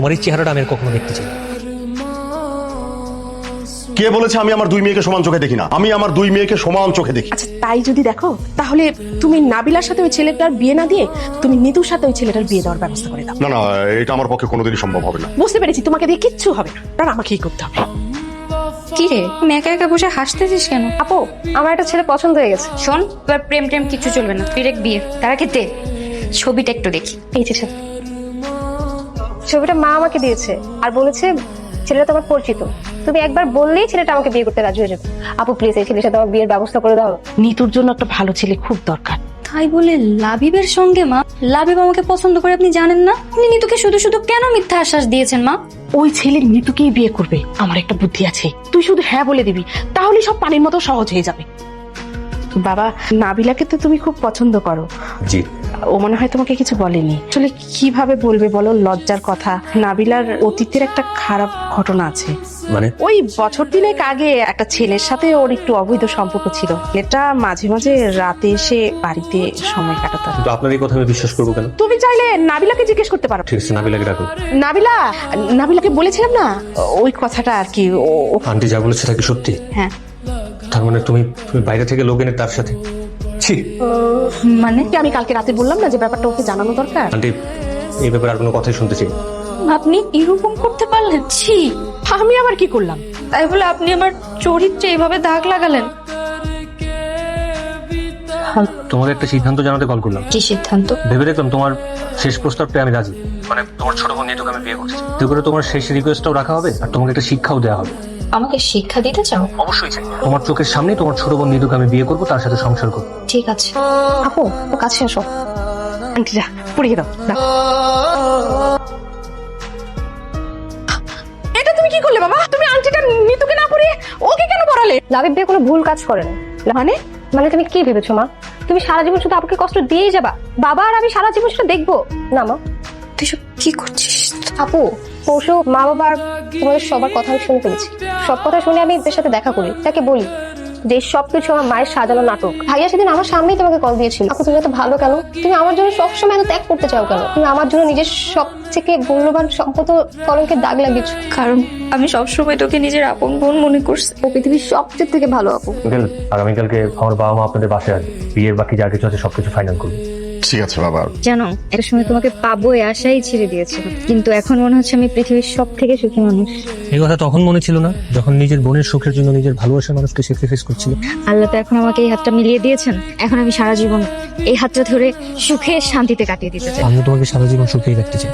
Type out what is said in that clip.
তোমার এই চেহারাটা আমি আর কখনো দেখতে চাই না। কে বলেছে আমি আমার দুই মেয়েকে সমান চোখে দেখি না? আমি আমার দুই মেয়েকে সমান চোখে দেখি। আচ্ছা তাই যদি দেখো তাহলে তুমি নাবিলার সাথে ওই ছেলেটার বিয়ে না দিয়ে তুমি নিতুর সাথে ওই ছেলেটার বিয়ে দেওয়ার ব্যবস্থা করে দাও। না না, এটা আমার পক্ষে কোনোদিনই সম্ভব হবে না। বুঝতে পেরেছি, তোমাকে দিয়ে কিচ্ছু হবে না, আর আমাকেই করতে হবে। কি রে তুমি একা একা বসে হাসতেছিস কেন? আপু আমার একটা ছেলে পছন্দ হয়ে গেছে। শোন, এবার প্রেম টেম কিছু চলবে না, ডিরেক্ট বিয়ে। তার আগে দে ছবিটা একটু দেখি। এই যে ছবিটা মা আমাকে দিয়েছে আর বলেছে ছেলেটা তোমার পরিচিত, তুমি একবার বললেই ছেলেটা আমাকে বিয়ে করতে রাজি হয়ে যাবে। আপু প্লিজ এই ছেলের সাথে আমার বিয়ের ব্যবস্থা করে দাও। নিতুর জন্য একটা ভালো ছেলে খুব দরকার। তাই বলে লাবিবের সঙ্গে? মা, লাবিব আমাকে পছন্দ করে আপনি জানেন না? আপনি নিতুকে শুধু শুধু কেন মিথ্যা আশ্বাস দিয়েছেন মা? ওই ছেলে নিতুকেই বিয়ে করবে। আমার একটা বুদ্ধি আছে, তুই শুধু হ্যাঁ বলে দিবি, তাহলে সব পানির মতো সহজ হয়ে যাবে। বাবা, নাবিলাকে তো তুমি খুব পছন্দ করো। জি। ও মনে হয় তোমাকে কিছু বলেনি। আসলে কিভাবে বলবে বলো, লজ্জার কথা। নাবিলার অতীতের একটা খারাপ ঘটনা আছে। মানে? ওই বছর দিনেক আগে একটা ছেলের সাথে ওর একটু অবৈধ সম্পর্ক ছিল। এটা মাঝে মাঝে রাতে এসে বাড়িতে সময় কাটাতো। কিন্তু আপনার এই কথা আমি বিশ্বাস করবো কেন? তুমি চাইলে নাবিলাকে জিজ্ঞেস করতে পারো। ঠিক আছে, নাবিলাকে ডাকুন। নাবিলাকে বলেছিলাম না ওই কথাটা আর কি। আন্টি যা বলেছে তা কি সত্যি? হ্যাঁ। তার মানে তুমি বাইরে থেকে লোক এনে তার সাথে? ছি। মানে আমি কালকে রাতে বললাম না যে ব্যাপারটা ওকে জানানো দরকার। আন্টি এই ব্যাপারে আর কোনো কথাই শুনতে চাই। আপনি এরকম করতে পারলেন? ছি। আমি আবার কি করলাম? তাই বলে আপনি আমার চরিত্রে এভাবে দাগ লাগালেন? তোমাকে একটা সিদ্ধান্ত জানাতে কল করলাম। কি সিদ্ধান্ত? ভেবে দেখলাম তোমার শেষ প্রস্তাবটা আমি রাজি। মানে তোমার ছোট বোন নিয়ে তোকে আমি বিয়ে করছি। তো করে তোমার শেষ রিকোয়েস্টটাও রাখা হবে আর তোমাকে একটা শিক্ষাও দেওয়া হবে। আমাকে শিক্ষা দিতে চাও? অবশ্যই চাই। তোমার চোখের সামনে তোমার ছোট বোন নিতুকে আমি বিয়ে করবো, তার সাথে সংসার করবো। ঠিক আছে। আপু ও কাছে আসো। আন্টিরা পুড়িয়ে দাও। এটা তুমি কি করলে বাবা? তুমি আন্টিটা নিতুকে না পুড়িয়ে ওকে কেন পড়ালে? লাবিব ভাই কোনো ভুল কাজ করেন। মানে তুমি কি ভেবেছো মা? তুমি সারা জীবন শুধু আপুকে কষ্ট দিয়েই যাবা? বাবা আর আমি সারা জীবন সেটা দেখবো না মা? তুই সব কি করছিস? আপু পরশু মা বাবার তোমাদের সবার কথা আমি শুনে ফেলেছি। সব কথা শুনে আমি এদের সাথে দেখা করি, তাকে বলি যে সবকিছু আমার মায়ের সাজানো নাটক। ভাইয়া সেদিন আমার সামনেই তোমাকে কল দিয়েছিল। আপু তুমি এত ভালো কেন? তুমি আমার জন্য সবসময় এত ত্যাগ করতে চাও কেন? তুমি আমার জন্য নিজের সব থেকে মূল্যবান সম্পদ কলঙ্কের দাগ লাগিয়েছো। কারণ আমি সবসময় তোকে নিজের আপন বোন মনে করছি। ও পৃথিবীর সবচেয়ে থেকে ভালো আপু। আগামীকালকে আমার বাবা মা আপনাদের বাসায় আসবে। বিয়ের বাকি যা কিছু আছে সবকিছু ফাইনাল করবে। ঠিক আছে বাবা। জানো, একটা সময় তোমাকে পাবো এই আশাই ছেড়ে দিয়েছিল, কিন্তু এখন মনে হচ্ছে আমি পৃথিবীর সব থেকে সুখী মানুষ। এই কথা তখন মনে ছিল না, যখন নিজের বোনের সুখের জন্য নিজের ভালোবাসার মানুষকে স্যাক্রিফাইস করছিল। আল্লাহ তো এখন আমাকে এই হাতটা মিলিয়ে দিয়েছেন। এখন আমি সারা জীবন এই হাতটা ধরে সুখে শান্তিতে কাটিয়ে দিতে চাই। আমি তোমাকে সারা জীবন সুখেই রাখতে চাই।